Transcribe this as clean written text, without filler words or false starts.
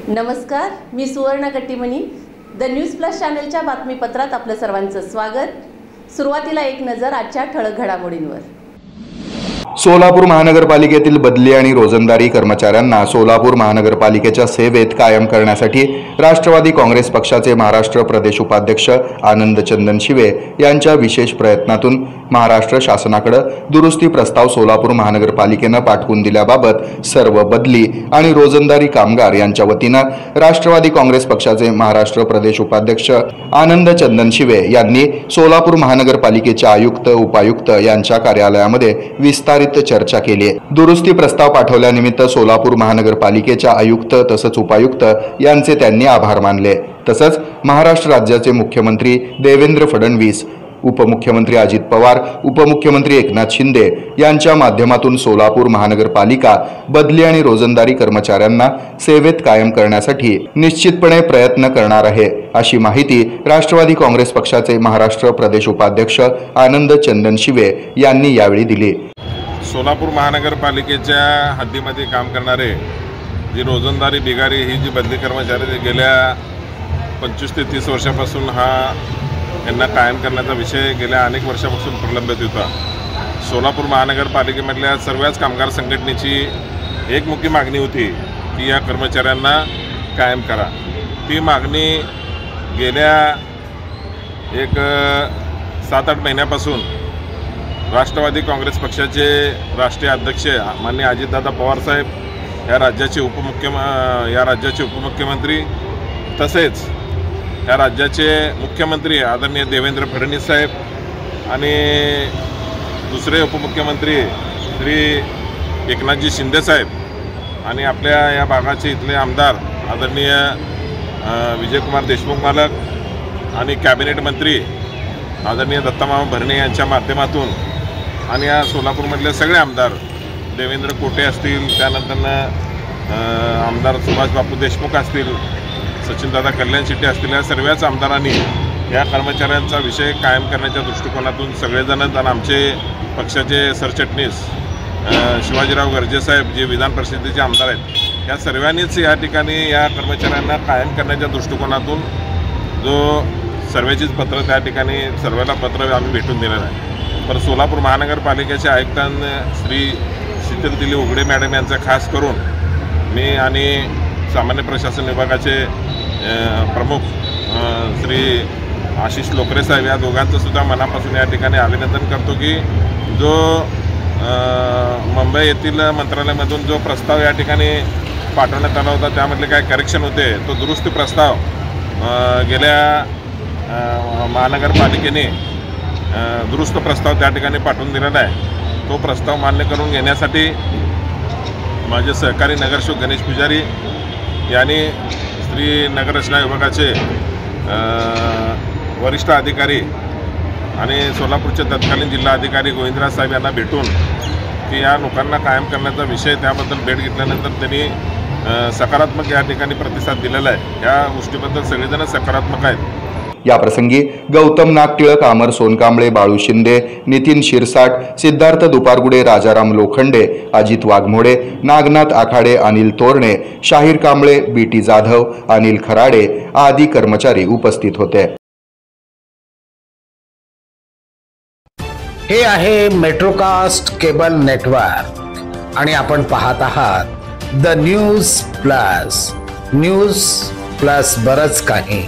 नमस्कार, मी सुवर्ण Kattimani. The news plus चॅनलच्या बातमीपत्रात आपलं सर्वांचं स्वागत. सुरुवातीला एक नजर आजच्या ठळक घडामोडींवर. सोलापूर महानगरपालिकेतील बदली आणि रोजंदारी कर्मचाऱ्यांना सोलापूर महानगरपालिकेच्या सेवेत कायम करण्यासाठी राष्ट्रवादी काँग्रेस पक्षाचे महाराष्ट्र प्रदेश उपाध्यक्ष आनंद चंदन शिवे यांच्या विशेष प्रयत्नातून महाराष्ट्र शासनाकडे दुरुस्ती प्रस्ताव सोलापूर महानगरपालिकेने पाठवून दिल्याबाबत सर्व बदली आणि रोजंदारी कामगार यांच्या वतीनं राष्ट्रवादी काँग्रेस पक्षाचे महाराष्ट्र प्रदेश उपाध्यक्ष आनंद चंदन शिवे यांनी सोलापूर महानगरपालिकेचे आयुक्त उपायुक्त यांच्या कार्यालयामध्ये विस्तारित चर्चा केली आहे. दुरुस्ती प्रस्ताव पाठवल्यानिमित्त सोलापूर महानगरपालिकेच्या आयुक्त तसंच उपायुक्त यांचे त्यांनी आभार मानले. तसंच महाराष्ट्र राज्याचे मुख्यमंत्री देवेंद्र फडणवीस, उपमुख्यमंत्री अजित पवार, उपमुख्यमंत्री एकनाथ शिंदे यांच्या माध्यमातून सोलापूर महानगरपालिका बदली आणि रोजंदारी कर्मचाऱ्यांना सेवेत कायम करण्यासाठी निश्चितपणे प्रयत्न करणार आहे, अशी माहिती राष्ट्रवादी काँग्रेस पक्षाचे महाराष्ट्र प्रदेश उपाध्यक्ष आनंद चंदन शिवे यांनी यावेळी दिली. सोलापूर महानगरपालिकेच्या हद्दीमध्ये काम करणारे जी रोजंदारी बिगारी ही जी बदली कर्मचारी गेल्या 25 ते 30 वर्षापासून यांना कायम करण्याचा विषय गेल्या अनेक वर्षापासून प्रलंबित होता. सोलापूर महानगरपालिकेमधल्या सर्वच कामगार संघटनेची एक मुख्य मागणी होती की या कर्मचाऱ्यांना कायम करा. ती मागणी गेल्या एक 7-8 महिन्यापासून राष्ट्रवादी काँग्रेस पक्षाचे राष्ट्रीय अध्यक्ष माननीय अजितदादा पवार साहेब, या राज्याचे उपमुख्यमंत्री तसेच या राज्याचे मुख्यमंत्री आदरणीय देवेंद्र फडणवीस साहेब आणि दुसरे उपमुख्यमंत्री श्री एकनाथजी शिंदे साहेब आणि आपल्या या भागाचे इथले आमदार आदरणीय विजयकुमार देशमुख मालक आणि कॅबिनेट मंत्री आदरणीय दत्तामामा भरणे यांच्या माध्यमातून आणि या सोलापूरमधले सगळे आमदार देवेंद्र कोटे असतील, त्यानंतर आमदार सुभाष बापू देशमुख असतील, सचिनदादा कल्याण शेट्टी असतील, या सर्वच आमदारांनी या कर्मचाऱ्यांचा विषय कायम करण्याच्या दृष्टिकोनातून सगळेजणच आणि आमचे पक्षाचे सरचिटणीस शिवाजीराव गर्जे साहेब जे विधान परिषदेचे आमदार आहेत, या सर्वांनीच या ठिकाणी या कर्मचाऱ्यांना कायम करण्याच्या दृष्टिकोनातून जो सर्वेचीच पत्र त्या ठिकाणी सर्वांना पत्र आम्ही भेटून दिलेलं आहे. पण सोलापूर महानगरपालिकेचे आयुक्तांनी श्री शीतल दिली उघडे मॅडम यांचा खास करून मी आणि सामान्य प्रशासन विभागाचे प्रमुख श्री आशिष लोकरे साहेब या दोघांचं सुद्धा मनापासून या ठिकाणी अभिनंदन करतो की जो मुंबई येथील मंत्रालयामधून जो प्रस्ताव या ठिकाणी पाठवण्यात आला होता त्यामधले काय करेक्शन होते तो दुरुस्ती प्रस्ताव गेल्या महानगरपालिकेने दुरुस्त प्रस्ताव त्या ठिकाणी पाठवून दिलेला आहे. तो प्रस्ताव मान्य करून घेण्यासाठी माझे सहकारी नगरसेवक गणेश पुजारी यांनी श्री नगररचना विभागाचे वरिष्ठ अधिकारी आणि सोलापूरचे तत्कालीन जिल्हाधिकारी गोविंदराज साहेब यांना भेटून की या लोकांना कायम करण्याचा विषय त्याबद्दल भेट घेतल्यानंतर त्यांनी सकारात्मक या ठिकाणी प्रतिसाद दिलेला आहे. या गोष्टीबद्दल सगळेजण सकारात्मक आहेत. या प्रसंगी गौतम नागटिळक, अमर सोनकांबळे, बाळू शिंदे, नितीन शिरसाट, सिद्धार्थ दुपारगुडे, राजाराम लोखंडे, अजित वाघमोडे, नागनाथ आखाडे, अनिल तोरणे, शाहीर कांबळे, बीटी जाधव, अनिल खराडे आदी कर्मचारी उपस्थित होते. हे आहे मेट्रोकास्ट केबल नेटवर्क आणि आपण पाहत आहात the news plus. News plus बरंच काही.